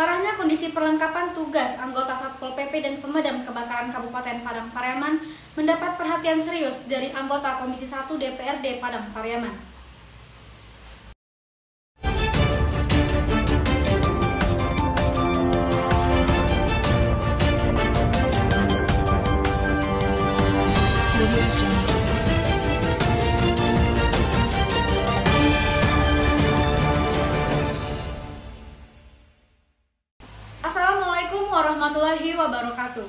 Parahnya kondisi perlengkapan tugas anggota Satpol PP dan pemadam kebakaran Kabupaten Padang Pariaman mendapat perhatian serius dari anggota Komisi 1 DPRD Padang Pariaman. Assalamualaikum warahmatullahi wabarakatuh.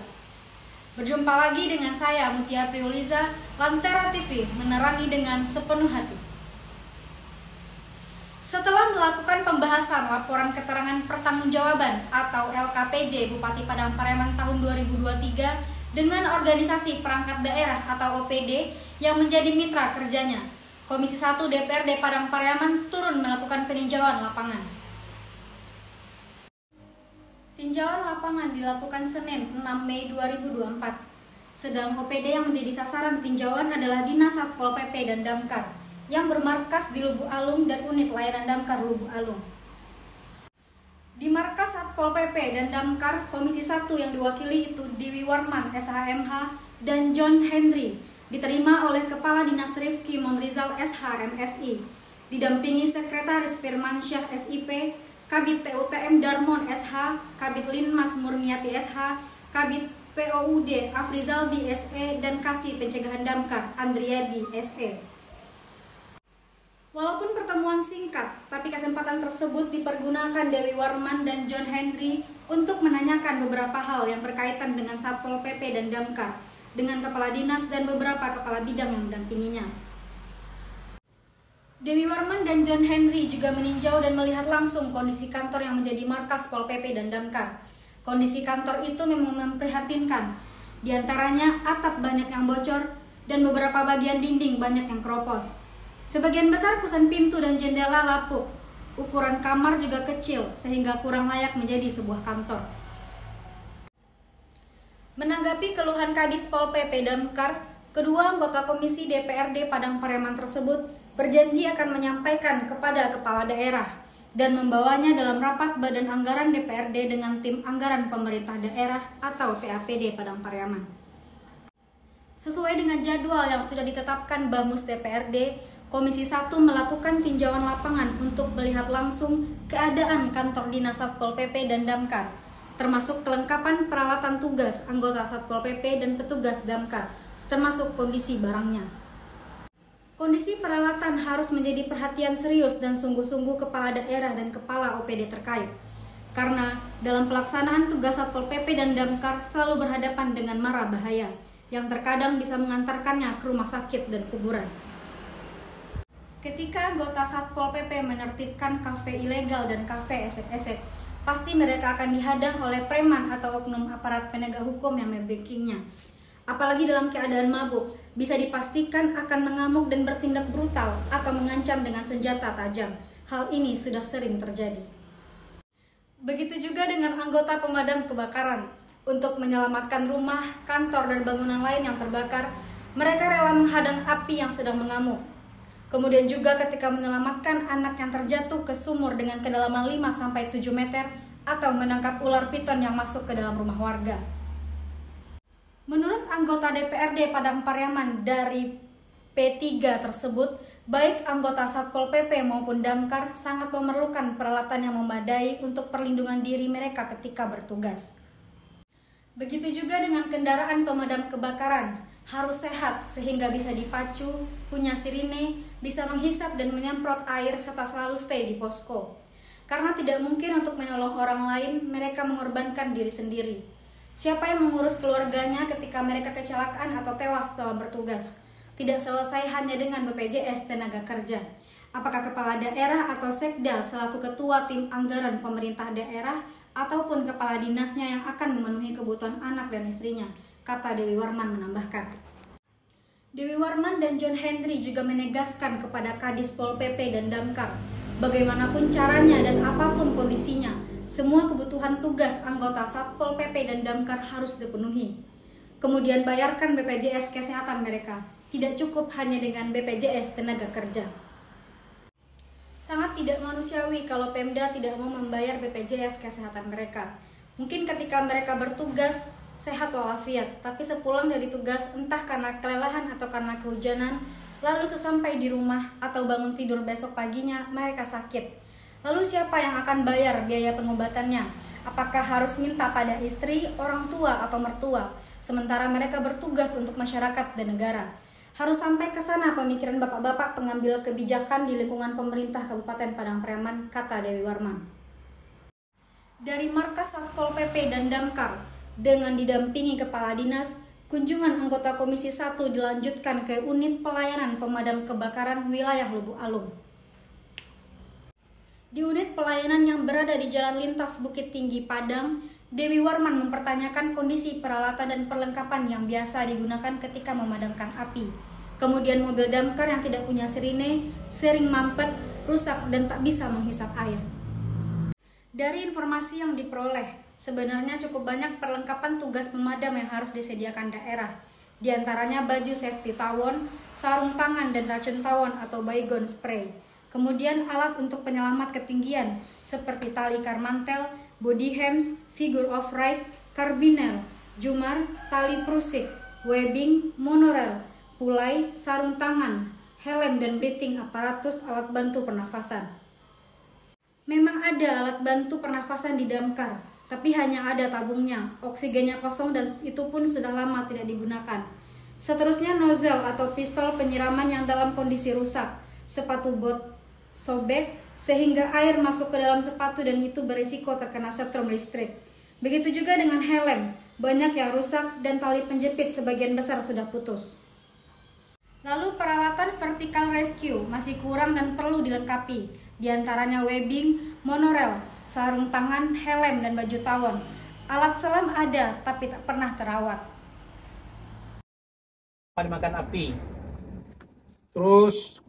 Berjumpa lagi dengan saya Mutia Priuliza, Lantera TV, menerangi dengan sepenuh hati. Setelah melakukan pembahasan laporan keterangan pertanggungjawaban atau LKPJ Bupati Padang Pariaman tahun 2023 dengan organisasi perangkat daerah atau OPD yang menjadi mitra kerjanya, Komisi 1 DPRD Padang Pariaman turun melakukan peninjauan lapangan. Tinjauan lapangan dilakukan Senin 6 Mei 2024. Sedang OPD yang menjadi sasaran tinjauan adalah Dinas Satpol PP dan Damkar yang bermarkas di Lubuk Alung dan unit layanan Damkar Lubuk Alung. Di markas Satpol PP dan Damkar, Komisi 1 yang diwakili itu Dewi Warman SHMH dan John Henry diterima oleh Kepala Dinas Rifki Monrizal SH MSI, didampingi Sekretaris Firmansyah SIP, Kabid TUTM Darmon SH, Kabid Linmas Murniati SH, Kabid POUD Afrizaldi SE, dan Kasih Pencegahan Damkar Andriadi SE. Walaupun pertemuan singkat, tapi kesempatan tersebut dipergunakan Dewi Warman dan John Henry untuk menanyakan beberapa hal yang berkaitan dengan Satpol PP dan Damkar, dengan Kepala Dinas dan beberapa Kepala Bidang yang mendampinginya. Dewi Warman dan John Henry juga meninjau dan melihat langsung kondisi kantor yang menjadi markas Pol PP dan Damkar. Kondisi kantor itu memang memprihatinkan. Di antaranya atap banyak yang bocor dan beberapa bagian dinding banyak yang keropos. Sebagian besar kusen pintu dan jendela lapuk. Ukuran kamar juga kecil sehingga kurang layak menjadi sebuah kantor. Menanggapi keluhan Kadis Pol PP Damkar, kedua anggota Komisi DPRD Padang Pariaman tersebut berjanji akan menyampaikan kepada kepala daerah dan membawanya dalam rapat Badan Anggaran DPRD dengan tim anggaran pemerintah daerah atau TAPD Padang Pariaman. Sesuai dengan jadwal yang sudah ditetapkan Bamus DPRD, Komisi 1 melakukan tinjauan lapangan untuk melihat langsung keadaan kantor Dinas Satpol PP dan Damkar, termasuk kelengkapan peralatan tugas anggota Satpol PP dan petugas Damkar, termasuk kondisi barangnya. Kondisi peralatan harus menjadi perhatian serius dan sungguh-sungguh kepala daerah dan kepala OPD terkait. Karena dalam pelaksanaan tugas Satpol PP dan Damkar selalu berhadapan dengan mara bahaya yang terkadang bisa mengantarkannya ke rumah sakit dan kuburan. Ketika anggota Satpol PP menertibkan kafe ilegal dan kafe esek-esek, pasti mereka akan dihadang oleh preman atau oknum aparat penegak hukum yang membekingnya. Apalagi dalam keadaan mabuk, bisa dipastikan akan mengamuk dan bertindak brutal atau mengancam dengan senjata tajam. Hal ini sudah sering terjadi. Begitu juga dengan anggota pemadam kebakaran. Untuk menyelamatkan rumah, kantor, dan bangunan lain yang terbakar, mereka rela menghadang api yang sedang mengamuk. Kemudian juga ketika menyelamatkan anak yang terjatuh ke sumur dengan kedalaman 5-7 meter atau menangkap ular piton yang masuk ke dalam rumah warga. Menurut anggota DPRD Padang Pariaman dari P3 tersebut, baik anggota Satpol PP maupun Damkar sangat memerlukan peralatan yang memadai untuk perlindungan diri mereka ketika bertugas. Begitu juga dengan kendaraan pemadam kebakaran, harus sehat sehingga bisa dipacu, punya sirine, bisa menghisap dan menyemprot air serta selalu stay di posko. Karena tidak mungkin untuk menolong orang lain, mereka mengorbankan diri sendiri. Siapa yang mengurus keluarganya ketika mereka kecelakaan atau tewas dalam bertugas? Tidak selesai hanya dengan BPJS Tenaga Kerja. Apakah kepala daerah atau sekda selaku ketua tim anggaran pemerintah daerah ataupun kepala dinasnya yang akan memenuhi kebutuhan anak dan istrinya, kata Dewi Warman menambahkan. Dewi Warman dan John Henry juga menegaskan kepada Kadis Pol PP dan Damkar, bagaimanapun caranya dan apapun kondisinya, semua kebutuhan tugas anggota Satpol PP dan Damkar harus dipenuhi. Kemudian bayarkan BPJS Kesehatan mereka, tidak cukup hanya dengan BPJS Tenaga Kerja. Sangat tidak manusiawi kalau Pemda tidak mau membayar BPJS kesehatan mereka. Mungkin ketika mereka bertugas sehat walafiat, tapi sepulang dari tugas entah karena kelelahan atau karena kehujanan, lalu sesampai di rumah atau bangun tidur besok paginya mereka sakit. Lalu siapa yang akan bayar biaya pengobatannya? Apakah harus minta pada istri, orang tua, atau mertua, sementara mereka bertugas untuk masyarakat dan negara? Harus sampai ke sana pemikiran bapak-bapak pengambil kebijakan di lingkungan pemerintah Kabupaten Padang Pariaman, kata Dewi Warman. Dari markas Satpol PP dan Damkar, dengan didampingi Kepala Dinas, kunjungan anggota Komisi 1 dilanjutkan ke unit pelayanan pemadam kebakaran wilayah Lubuk Alung. Di unit pelayanan yang berada di Jalan Lintas Bukit Tinggi Padang, Dewi Warman mempertanyakan kondisi peralatan dan perlengkapan yang biasa digunakan ketika memadamkan api. Kemudian mobil damkar yang tidak punya sirine, sering mampet, rusak, dan tak bisa menghisap air. Dari informasi yang diperoleh, sebenarnya cukup banyak perlengkapan tugas pemadam yang harus disediakan daerah. Di antaranya baju safety tawon, sarung tangan dan racun tawon atau baygon spray. Kemudian alat untuk penyelamat ketinggian seperti tali karmantel, body hams, figure of right, karbinel, jumar, tali prusik, webbing, monorail, pulai, sarung tangan, helm dan breathing aparatus alat bantu pernafasan. Memang ada alat bantu pernafasan di damkar, tapi hanya ada tabungnya, oksigennya kosong dan itu pun sudah lama tidak digunakan. Seterusnya nozzle atau pistol penyiraman yang dalam kondisi rusak, sepatu bot sobek sehingga air masuk ke dalam sepatu dan itu berisiko terkena setrum listrik. Begitu juga dengan helm, banyak yang rusak dan tali penjepit sebagian besar sudah putus. Lalu peralatan vertical rescue masih kurang dan perlu dilengkapi, di antaranya webbing, monorail, sarung tangan, helm dan baju tawon. Alat selam ada tapi tak pernah terawat. Makan api. Terus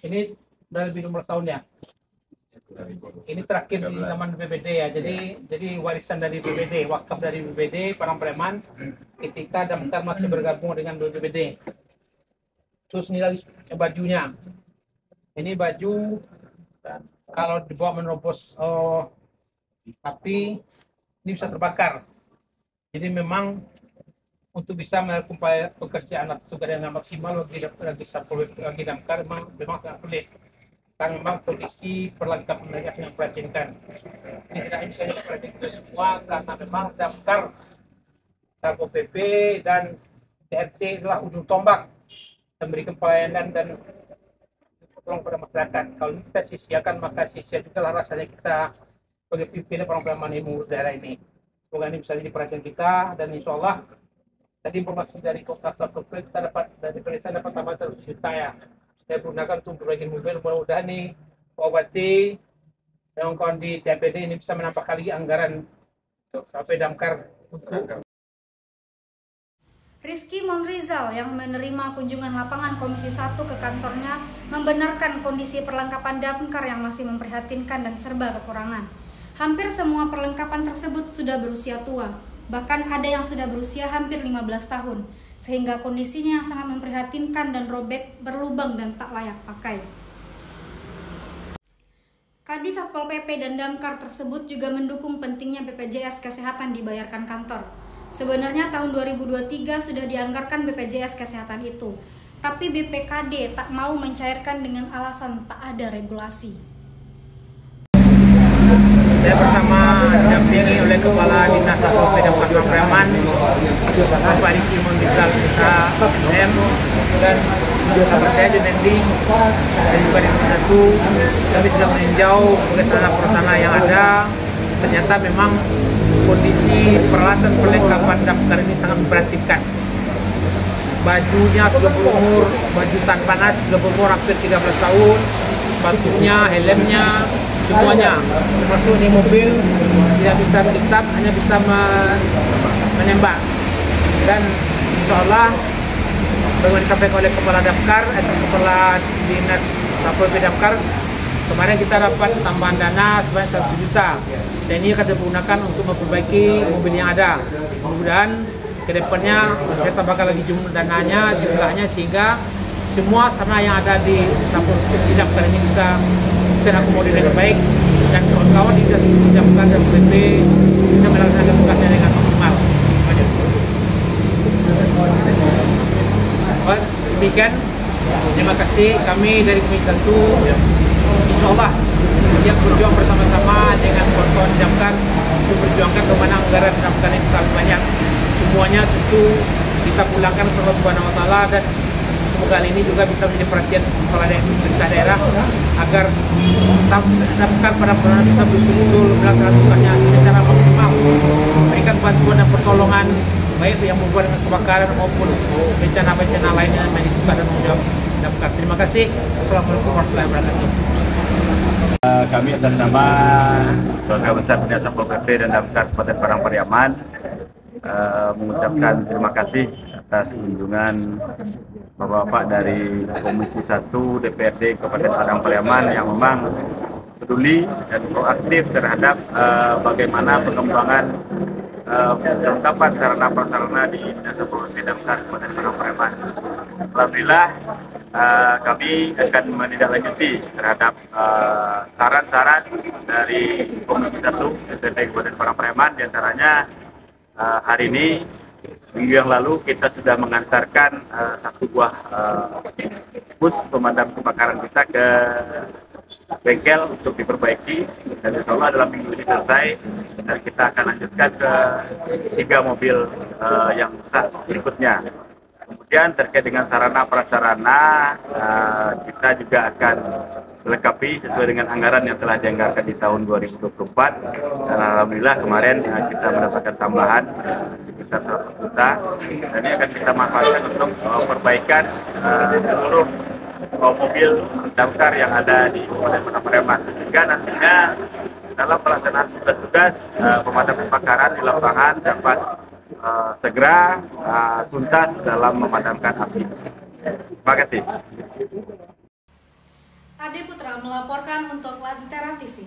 ini udah lebih 15 tahun ya. Ini terakhir di zaman BPD ya. Jadi warisan dari BPD, wakaf dari BPD Padang Pariaman ketika Damkar masih bergabung dengan BPD. Terus ini lagi bajunya. Ini baju kalau dibawa menerobos api ini bisa terbakar. Jadi memang untuk bisa melakukan pekerjaan atau tugas yang maksimal bagi damkar memang sangat sulit. Karena memang kondisi perlengkapan mereka sangat memprihatinkan. Ini tidak bisa diperhatikan kita semua karena memang damkar, Satpol PP dan TRC adalah ujung tombak memberikan pelayanan dan tolong pada masyarakat. Kalau kita sia-siakan maka sia-sia juga lah rasanya kita sebagai pimpinan Padang Pariaman yang mengurus daerah ini. Semoga ini bisa jadi perhatian kita dan insya Allah tadi informasi dari Kota Satpol PP kita dapat dari Perisa dapat tambahan 100 juta ya. Saya gunakan untuk berbagi mobil, mudah-mudahan nih Wabati yang kawan di TPD ini bisa menambah kali anggaran untuk sampai damkar untuk Rizky Monrizal yang menerima kunjungan lapangan Komisi 1 ke kantornya membenarkan kondisi perlengkapan damkar yang masih memprihatinkan dan serba kekurangan. Hampir semua perlengkapan tersebut sudah berusia tua, bahkan ada yang sudah berusia hampir 15 tahun, sehingga kondisinya sangat memprihatinkan dan robek, berlubang dan tak layak pakai. Kadis Satpol PP dan Damkar tersebut juga mendukung pentingnya BPJS Kesehatan dibayarkan kantor. Sebenarnya tahun 2023 sudah dianggarkan BPJS Kesehatan itu, tapi BPKD tak mau mencairkan dengan alasan tak ada regulasi. Saya bersama didampingi oleh Kepala Dinas Satpol PP dan Padang Pariaman, Bapak Rizky Monrizal SM dan sahabat saya Denendi dan juga di Komisi 1. Kami sudah meninjau persana yang ada. Ternyata memang kondisi peralatan perlengkapan damkar ini sangat memprihatinkan. Bajunya sudah berumur, baju tahan panas sudah berumur hampir 13 tahun, sepatunya, helmnya, semuanya. Termasuk ini mobil tidak bisa menghisap, hanya bisa menembak. Dan insya Allah, bagaimana disampaikan oleh Kepala Damkar atau Kepala Dinas Satpol PP Damkar, kemarin kita dapat tambahan dana sebanyak 100 juta. Dan ini akan digunakan untuk memperbaiki mobil yang ada. Mudah-mudahan ke depannya saya tambahkan lagi jumlahnya sehingga semua sarana yang ada di Satpol PP Damkar ini bisa terakomodir dengan baik dan kawan-kawan di Damkar dan PP bisa melaksanakan tugasnya dengan maksimal. Demikian, terima kasih kami dari Komisi 1. Insya Allah siap berjuang bersama-sama dengan kawan-kawan Damkar untuk berjuangkan kemana anggaran Damkar ini sangat banyak. Semuanya tentu kita pulangkan kepada Allah Subhanahu Wa Taala, dan semoga hal ini juga bisa menjadi perhatian kepala pemerintah daerah agar Damkar pada benar bisa betul-betul melaksanakan tugasnya secara maksimal, memberikan bantuan dan pertolongan baik yang membuat dengan kebakaran maupun bencana-bencana lainnya yang dibuka dan menjawab Damkar. Terima kasih. Assalamualaikum warahmatullahi wabarakatuh. Kami atas nama Keluarga Besar Dinas Satpol PP dan Damkar Kabupaten Padang Pariaman mengucapkan terima kasih atas kunjungan Bapak-bapak dari Komisi 1 DPRD Kabupaten Padang Pariaman yang memang peduli dan proaktif terhadap bagaimana pengembangan kelengkapan sarana-prasarana di Dinas Satpol PP Damkar Kabupaten Padang Pariaman. Alhamdulillah kami akan menindaklanjuti terhadap saran-saran dari Komisi 1 DPRD Kabupaten Padang Pariaman. Di antaranya hari ini, minggu yang lalu kita sudah mengantarkan satu buah bus pemadam kebakaran kita ke bengkel untuk diperbaiki, dan insya Allah dalam minggu ini selesai, dan kita akan lanjutkan ke 3 mobil yang besar berikutnya. Kemudian terkait dengan sarana prasarana, kita juga akan melengkapi sesuai dengan anggaran yang telah dianggarkan di tahun 2024, dan alhamdulillah kemarin kita mendapatkan tambahan sekitar 100 juta, dan ini akan kita manfaatkan untuk perbaikan seluruh mobil damkar yang ada di Kabupaten Padang Pariaman, sehingga nantinya dalam pelaksanaan tugas-tugas pemadam kebakaran di lapangan dapat segera tuntas dalam memadamkan api. Terima kasih. Ade Putra melaporkan untuk Lentera TV.